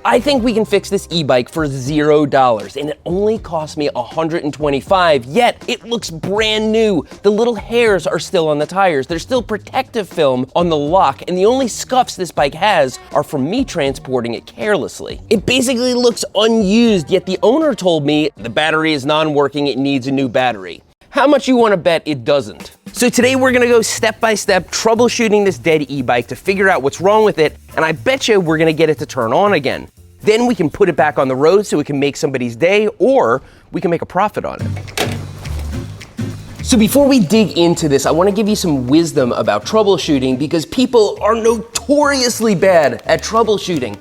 I think we can fix this e-bike for $0, and it only cost me $125, yet it looks brand new. The little hairs are still on the tires. There's still protective film on the lock, and the only scuffs this bike has are from me transporting it carelessly. It basically looks unused, yet the owner told me the battery is non-working, it needs a new battery. How much you want to bet it doesn't? So today we're gonna go step by step troubleshooting this dead e-bike to figure out what's wrong with it, and I bet you we're gonna get it to turn on again. Then we can put it back on the road so it can make somebody's day, or we can make a profit on it. So before we dig into this, I wanna give you some wisdom about troubleshooting because people are notoriously bad at troubleshooting.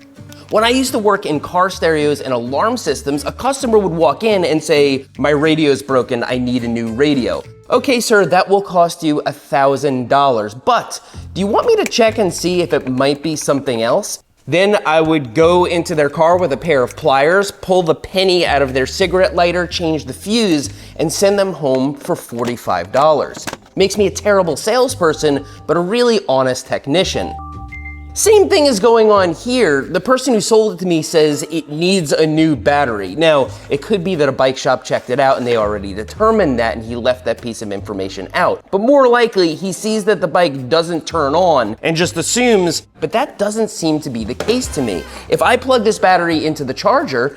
When I used to work in car stereos and alarm systems, a customer would walk in and say, "My radio's broken, I need a new radio." Okay, sir, that will cost you $1,000, but do you want me to check and see if it might be something else? Then I would go into their car with a pair of pliers, pull the penny out of their cigarette lighter, change the fuse, and send them home for $45. Makes me a terrible salesperson, but a really honest technician. Same thing is going on here. The person who sold it to me says it needs a new battery. Now, it could be that a bike shop checked it out and they already determined that and he left that piece of information out. But more likely, he sees that the bike doesn't turn on and just assumes, but that doesn't seem to be the case to me. If I plug this battery into the charger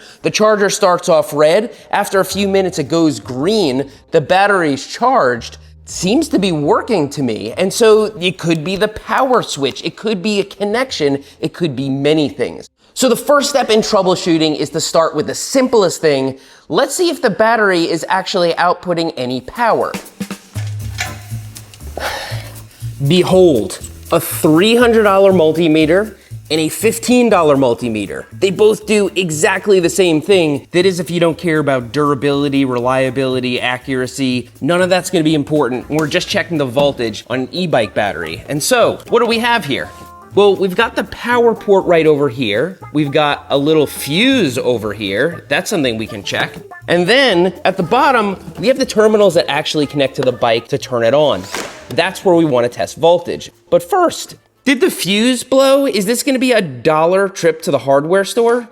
starts off red. After a few minutes, it goes green. The battery's charged. Seems to be working to me. And so it could be the power switch, it could be a connection, it could be many things. So the first step in troubleshooting is to start with the simplest thing. Let's see if the battery is actually outputting any power. Behold, a $300 multimeter and a $15 multimeter. They both do exactly the same thing. That is, if you don't care about durability, reliability, accuracy, none of that's gonna be important. We're just checking the voltage on an e-bike battery. And so, what do we have here? Well, we've got the power port right over here. We've got a little fuse over here. That's something we can check. And then, at the bottom, we have the terminals that actually connect to the bike to turn it on. That's where we wanna test voltage. But first, did the fuse blow? Is this gonna be a $1 trip to the hardware store?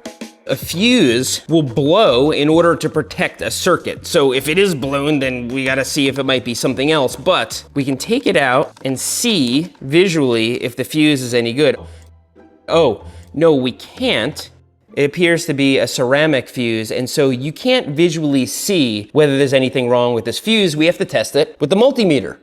A fuse will blow in order to protect a circuit. So if it is blown, then we gotta see if it might be something else, but we can take it out and see visually if the fuse is any good. Oh, no, we can't. It appears to be a ceramic fuse, and so you can't visually see whether there's anything wrong with this fuse. We have to test it with the multimeter.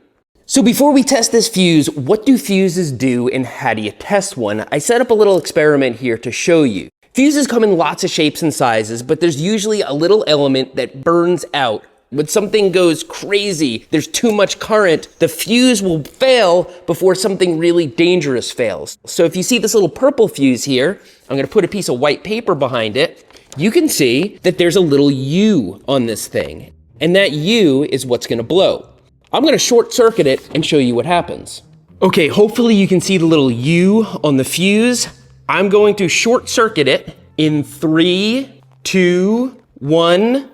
So before we test this fuse, what do fuses do and how do you test one? I set up a little experiment here to show you. Fuses come in lots of shapes and sizes, but there's usually a little element that burns out. When something goes crazy, there's too much current, the fuse will fail before something really dangerous fails. So if you see this little purple fuse here, I'm gonna put a piece of white paper behind it. You can see that there's a little U on this thing, and that U is what's gonna blow. I'm gonna short circuit it and show you what happens. Okay, hopefully you can see the little U on the fuse. I'm going to short circuit it in 3, 2, 1.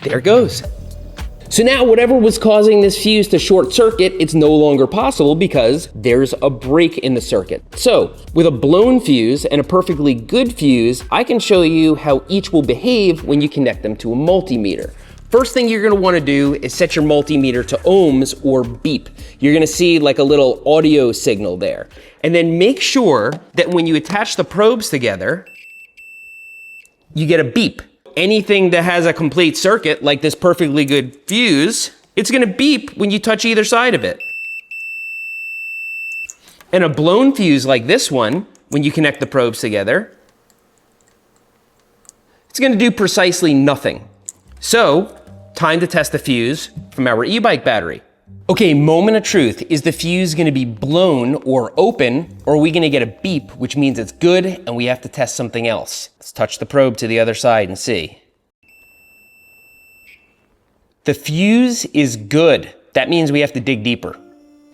There it goes. So now whatever was causing this fuse to short circuit, it's no longer possible because there's a break in the circuit. So with a blown fuse and a perfectly good fuse, I can show you how each will behave when you connect them to a multimeter. First thing you're gonna wanna do is set your multimeter to ohms or beep. You're gonna see like a little audio signal there. And then make sure that when you attach the probes together, you get a beep. Anything that has a complete circuit, like this perfectly good fuse, it's gonna beep when you touch either side of it. And a blown fuse like this one, when you connect the probes together, it's gonna do precisely nothing. So, time to test the fuse from our e-bike battery. Okay, moment of truth. Is the fuse gonna be blown or open, or are we gonna get a beep, which means it's good and we have to test something else? Let's touch the probe to the other side and see. The fuse is good. That means we have to dig deeper.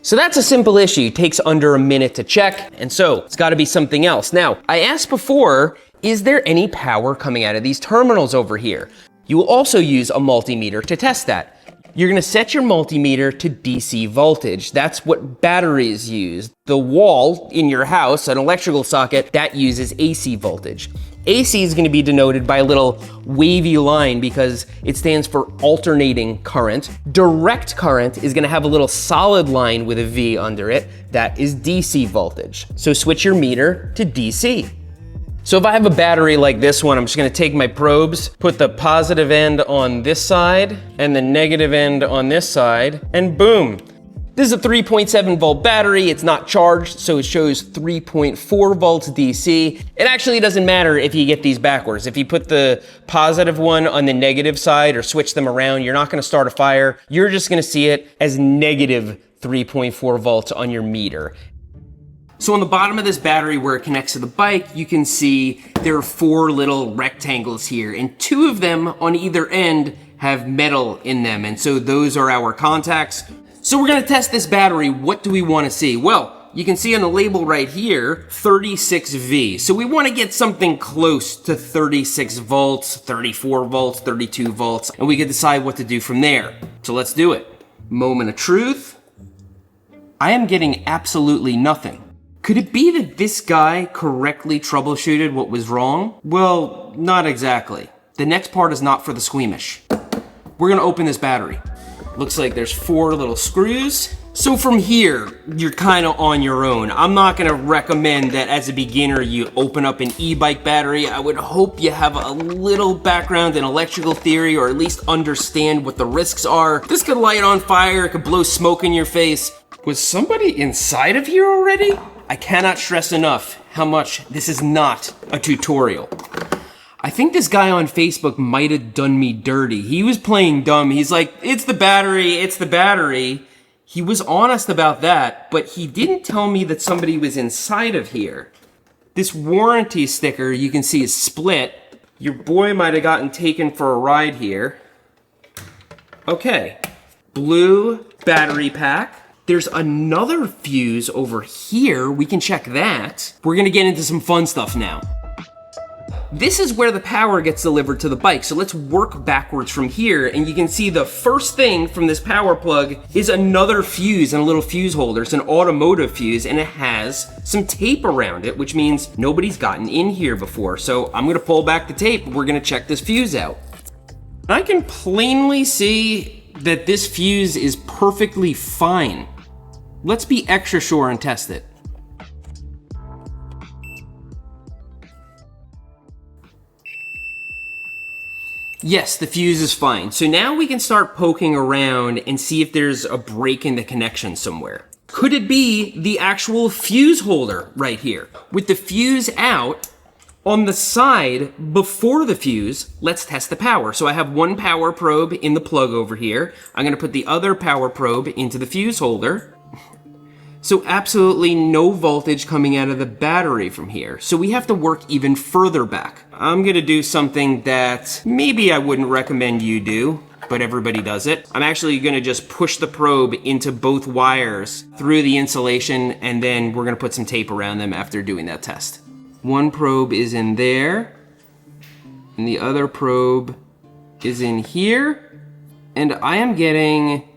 So that's a simple issue. It takes under a minute to check, and so it's gotta be something else. Now, I asked before, is there any power coming out of these terminals over here? You will also use a multimeter to test that. You're gonna set your multimeter to DC voltage. That's what batteries use. The wall in your house, an electrical socket, that uses AC voltage. AC is gonna be denoted by a little wavy line because it stands for alternating current. Direct current is gonna have a little solid line with a V under it. That is DC voltage. So switch your meter to DC. So if I have a battery like this one, I'm just gonna take my probes, put the positive end on this side and the negative end on this side, and boom. This is a 3.7 volt battery. It's not charged, so it shows 3.4 volts DC. It actually doesn't matter if you get these backwards. If you put the positive one on the negative side or switch them around, you're not gonna start a fire. You're just gonna see it as negative 3.4 volts on your meter. So on the bottom of this battery where it connects to the bike, you can see there are 4 little rectangles here, and 2 of them on either end have metal in them, and so those are our contacts. So we're gonna test this battery. What do we wanna see? Well, you can see on the label right here, 36V. So we wanna get something close to 36 volts, 34 volts, 32 volts, and we can decide what to do from there. So let's do it. Moment of truth. I am getting absolutely nothing. Could it be that this guy correctly troubleshooted what was wrong? Well, not exactly. The next part is not for the squeamish. We're gonna open this battery. Looks like there's 4 little screws. So from here, you're kind of on your own. I'm not gonna recommend that as a beginner you open up an e-bike battery. I would hope you have a little background in electrical theory or at least understand what the risks are. This could light on fire, it could blow smoke in your face. Was somebody inside of here already? I cannot stress enough how much this is not a tutorial. I think this guy on Facebook might have done me dirty. He was playing dumb. He's like, it's the battery, it's the battery. He was honest about that, but he didn't tell me that somebody was inside of here. This warranty sticker you can see is split. Your boy might have gotten taken for a ride here. Okay, blue battery pack. There's another fuse over here. We can check that. We're gonna get into some fun stuff now. This is where the power gets delivered to the bike. So let's work backwards from here. And you can see the first thing from this power plug is another fuse and a little fuse holder. It's an automotive fuse and it has some tape around it, which means nobody's gotten in here before. So I'm gonna pull back the tape. We're gonna check this fuse out. I can plainly see that this fuse is perfectly fine. Let's be extra sure and test it. Yes, the fuse is fine. So now we can start poking around and see if there's a break in the connection somewhere. Could it be the actual fuse holder right here? With the fuse out, on the side before the fuse, let's test the power. So I have one power probe in the plug over here. I'm gonna put the other power probe into the fuse holder. So absolutely no voltage coming out of the battery from here. So we have to work even further back. I'm gonna do something that maybe I wouldn't recommend you do, but everybody does it. I'm actually gonna just push the probe into both wires through the insulation, and then we're gonna put some tape around them after doing that test. One probe is in there, and the other probe is in here, and I am getting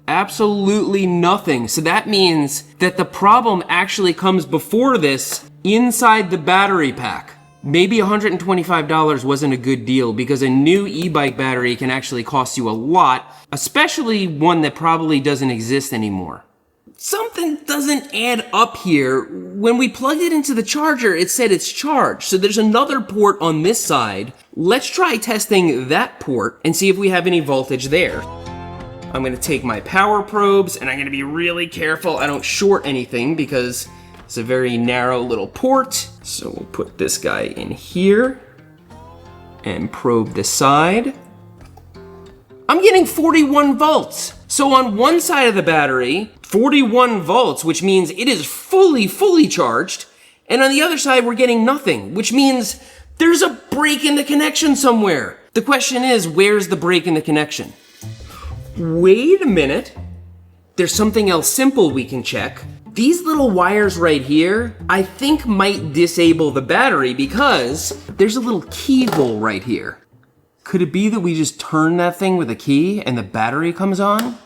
absolutely nothing. So that means that the problem actually comes before this inside the battery pack. Maybe $125 wasn't a good deal because a new e-bike battery can actually cost you a lot, especially one that probably doesn't exist anymore. Something doesn't add up here. When we plugged it into the charger, it said it's charged. So there's another port on this side. Let's try testing that port and see if we have any voltage there. I'm gonna take my power probes and I'm gonna be really careful I don't short anything because it's a very narrow little port. So we'll put this guy in here and probe the side. I'm getting 41 volts. So on one side of the battery, 41 volts, which means it is fully charged. And on the other side, we're getting nothing, which means there's a break in the connection somewhere. The question is, where's the break in the connection? Wait a minute. There's something else simple we can check. These little wires right here, I think might disable the battery because there's a little keyhole right here. Could it be that we just turn that thing with a key and the battery comes on?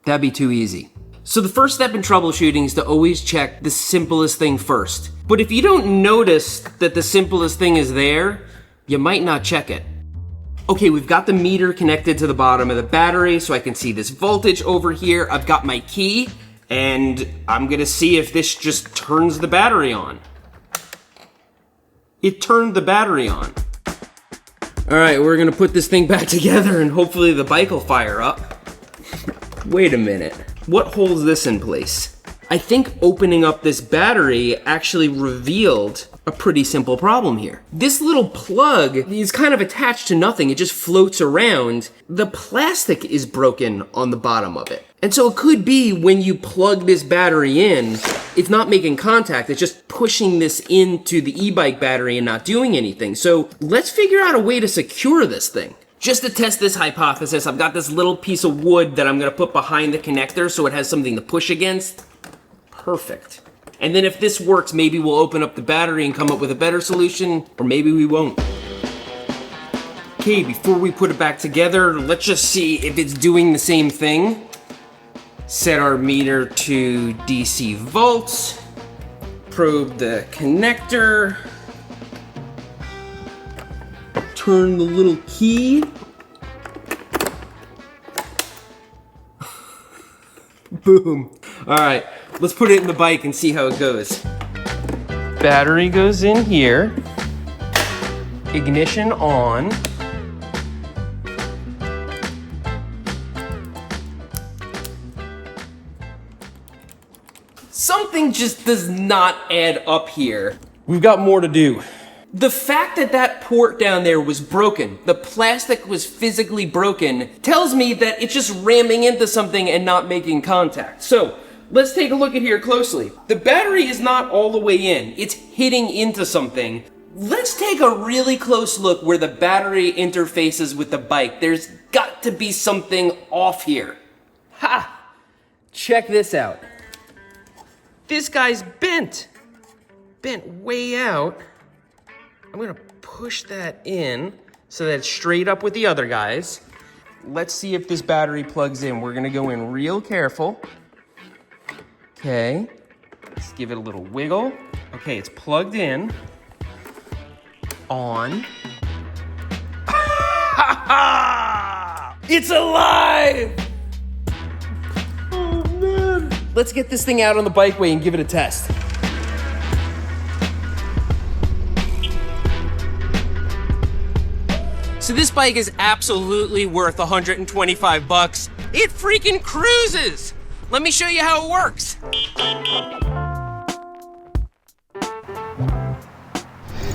That'd be too easy. So the first step in troubleshooting is to always check the simplest thing first. But if you don't notice that the simplest thing is there, you might not check it. Okay, we've got the meter connected to the bottom of the battery so I can see this voltage over here. I've got my key, and I'm gonna see if this just turns the battery on. It turned the battery on. All right, we're gonna put this thing back together and hopefully the bike will fire up. Wait a minute, what holds this in place? I think opening up this battery actually revealed a pretty simple problem here. This little plug is kind of attached to nothing, it just floats around. The plastic is broken on the bottom of it. And so it could be when you plug this battery in, it's not making contact, it's just pushing this into the e-bike battery and not doing anything. So let's figure out a way to secure this thing. Just to test this hypothesis, I've got this little piece of wood that I'm gonna put behind the connector so it has something to push against. Perfect. And then if this works, maybe we'll open up the battery and come up with a better solution, or maybe we won't. Okay, before we put it back together, let's just see if it's doing the same thing. Set our meter to DC volts. Probe the connector. Turn the little key. Boom. All right, let's put it in the bike and see how it goes. Battery goes in here. Ignition on. Something just does not add up here. We've got more to do. The fact that that port down there was broken, the plastic was physically broken, tells me that it's just ramming into something and not making contact. So, let's take a look at here closely. The battery is not all the way in, it's hitting into something. Let's take a really close look where the battery interfaces with the bike. There's got to be something off here. Ha! Check this out. This guy's bent way out. I'm gonna push that in so that it's straight up with the other guys. Let's see if this battery plugs in. We're gonna go in real careful. Okay, let's give it a little wiggle. Okay, it's plugged in. On. It's alive! Oh man. Let's get this thing out on the bikeway and give it a test. So this bike is absolutely worth 125 bucks. It freaking cruises! Let me show you how it works.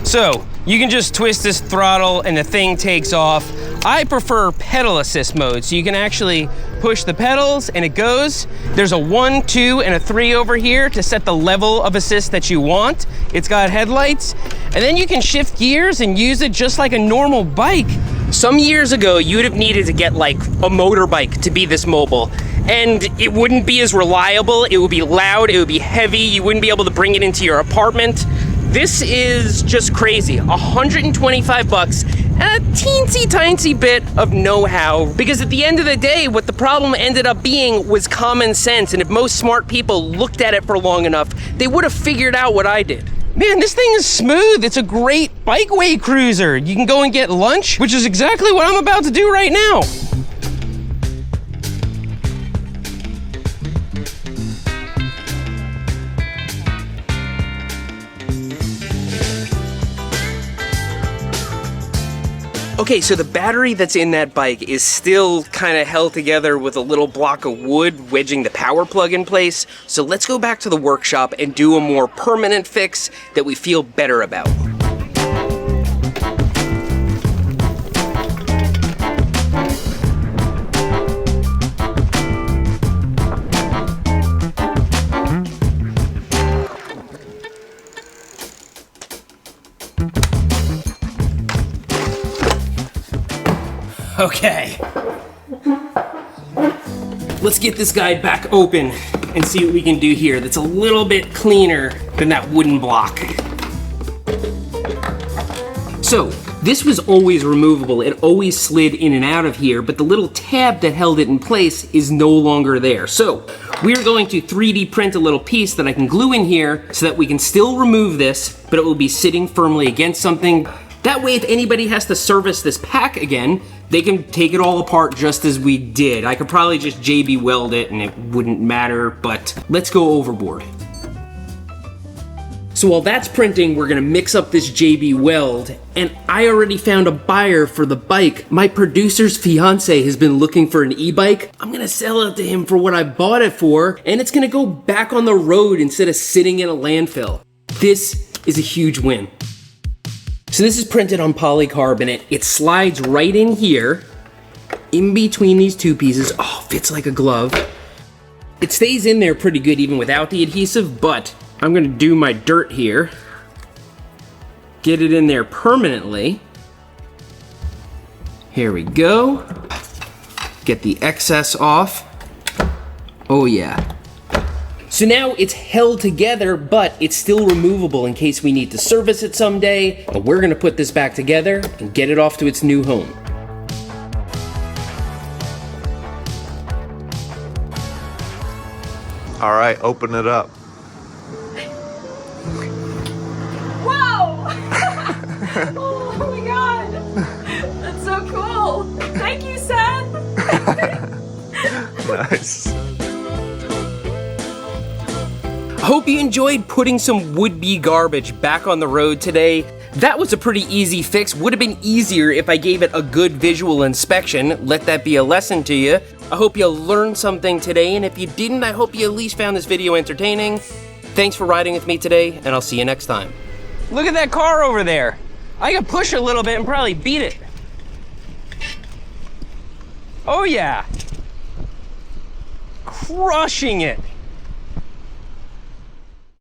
So, you can just twist this throttle and the thing takes off. I prefer pedal assist mode, so you can actually push the pedals and it goes. There's a 1, 2, and a 3 over here to set the level of assist that you want. It's got headlights, and then you can shift gears and use it just like a normal bike. Some years ago, you'd have needed to get like a motorbike to be this mobile, and it wouldn't be as reliable, it would be loud, it would be heavy, you wouldn't be able to bring it into your apartment. This is just crazy. 125 bucks and a teensy-tiny bit of know-how. Because at the end of the day, what the problem ended up being was common sense. And if most smart people looked at it for long enough, they would have figured out what I did. Man, this thing is smooth. It's a great bikeway cruiser. You can go and get lunch, which is exactly what I'm about to do right now. Okay, so the battery that's in that bike is still kind of held together with a little block of wood wedging the power plug in place. So let's go back to the workshop and do a more permanent fix that we feel better about. Okay, let's get this guy back open and see what we can do here that's a little bit cleaner than that wooden block. So, this was always removable. It always slid in and out of here, but the little tab that held it in place is no longer there. So, We're going to 3D print a little piece that I can glue in here so that we can still remove this, but it will be sitting firmly against something. That way, if anybody has to service this pack again, they can take it all apart just as we did. I could probably just JB weld it and it wouldn't matter, but let's go overboard. So while that's printing, we're gonna mix up this JB weld, and I already found a buyer for the bike. My producer's fiance has been looking for an e-bike. I'm gonna sell it to him for what I bought it for, and it's gonna go back on the road instead of sitting in a landfill. This is a huge win. So this is printed on polycarbonate. It slides right in here, in between these two pieces. Oh, fits like a glove. It stays in there pretty good even without the adhesive, but I'm gonna do my dirt here. Get it in there permanently. Here we go. Get the excess off. Oh yeah. So now it's held together, but it's still removable in case we need to service it someday. But we're gonna put this back together and get it off to its new home. All right, open it up. Whoa! Oh my god! That's so cool! Thank you, Seth! Nice. I hope you enjoyed putting some would-be garbage back on the road today. That was a pretty easy fix. Would have been easier if I gave it a good visual inspection. Let that be a lesson to you. I hope you learned something today, and if you didn't, I hope you at least found this video entertaining. Thanks for riding with me today, and I'll see you next time. Look at that car over there. I can push a little bit and probably beat it. Oh yeah. Crushing it.